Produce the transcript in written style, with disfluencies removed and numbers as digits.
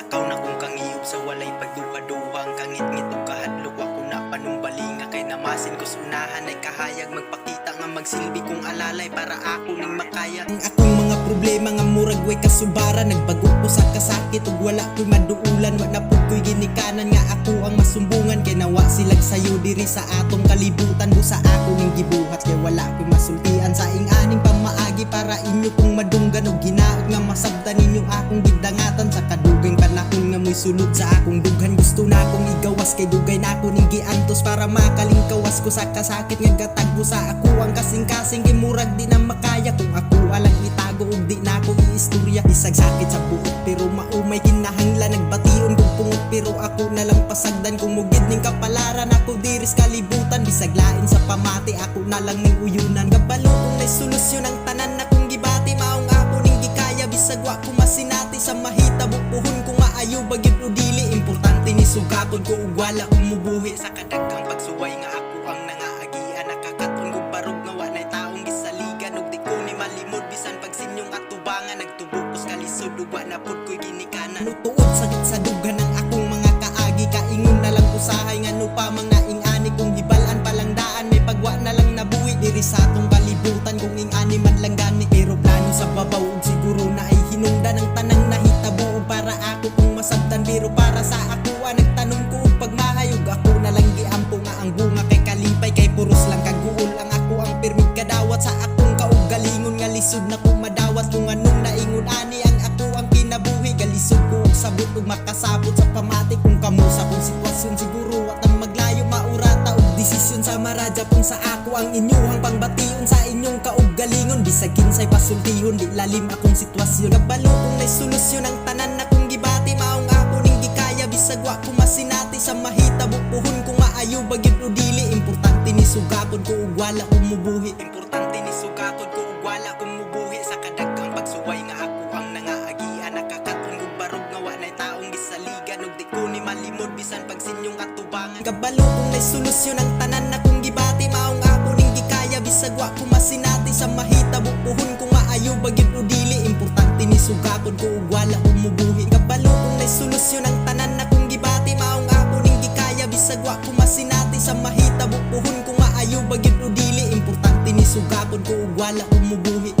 lakaw na kung kangiyop sa walay pagduha-duhang kangit-ngit o kahadlok ako na panumbalinga kay namasin ko sunahan ay kahayag magpakita nga magsilbi kong alalay para ako ning makaya ang akong mga problema nga murag way kasubara nagbago ko sa kasakit ug wala ko'y maduulan wa na pud ko'y ginikanan nga ako ang masumbungan kay nawa silag sayo diri sa atong kalibutan busa ako ning gibuhat kay wala ko'y masultian sa ing-aning pamaagi para inyo kong madunggan og ginaot nga masabtan ninyo akong gidangatan sa kadugay panahon nga mo'y sulod sa akong dughan gusto na akong igawas kay dugay na ako ning giantos para makalingkawas ko sa kasakit nga gatagbo sa ako ang kasing-kasing kay murag di na makaya kung ako alang itago ug di na ako iistorya bisag sakit sa buot pero maumay kinahanglan nagbation kung pungot pero ako na lang pasagdan kung mugid ning kapalaran ako diris kalibutan bisag lain sa pamati ako na lang ning uyunan kabalo kung nay solusyon ang tanan na kong gibati maong ako ning gikaya bisag wa ko masinati sa mahitabo puhon ko maayo bagyod o dili importante ni sugakon ko ug wala umubuhi sa kadaghang pagsuway nga ako ang nangaagian nakakaton og barog nga wa nay taong gisaligan ug di ko ni malimod bisan pag sinyong atubangan nagtubukos kalisod ug wa na pud ko'y ginikanan nutuod sa dughan ng akong mga kaagi kaingon na lang usahay nga no pa mga ing-ani kung hibalan palang daan may pagwa na lang nabuhi diri sa atong kalibutan kung ing-ani man lang gani pero plano sa babaw ug siguro na ay hinungdan ang tanang nahitabo ug para ako kung masabtan biro para sa ako nagtanong ko ug pagmahayog ako na lang giampo nga ang bunga kay kalipay kay puros lang kaguol ang ako ang pirmig kadawat sa akong kaugalingon nga lisod na ko madawat kung anong naingon ani ang ako ang kinabuhi galisod ko og sabot ug makasabot sa pamati kung kamo sa kong sitwasyon siguro at ang maglayo maurata og desisyon sa maradya kung sa ako ang inyuhang pangbation sa inyong kaugalingon bisag kinsay pasultihon di lalim akong sitwasyon kabalo kung nay solusyon ang tanan na kong gibati maong ako ning gikaya bisag wa ko masinati sa mahitabo puhon ko maayo bagyod o dili importante ni sugakon ko ug wala umubuhi importante ni sugakon ko ug wala umubuhi sa kadaghang pagsuway nga ako ang nangaagian nakakaton ug barog nga wa nay taong gisaligan ug di ko ni malimod bisan pag sinyong atubangan kabalo kung nay solusyon ang tanan na kong gibati maong ako ning gikaya bisag wa ko masinati sa mahitabo puhon ko maayo bagyod o dili importante ni sugakon ko ug wala umubuhi kabalo kung nay solusyon ang tanan na kong gibati maong ako ning gikaya bisag wa ko masinati sa mahitabo puhon ko maayo bagyod o dili importante ni sugakon ko ug wala umubuhi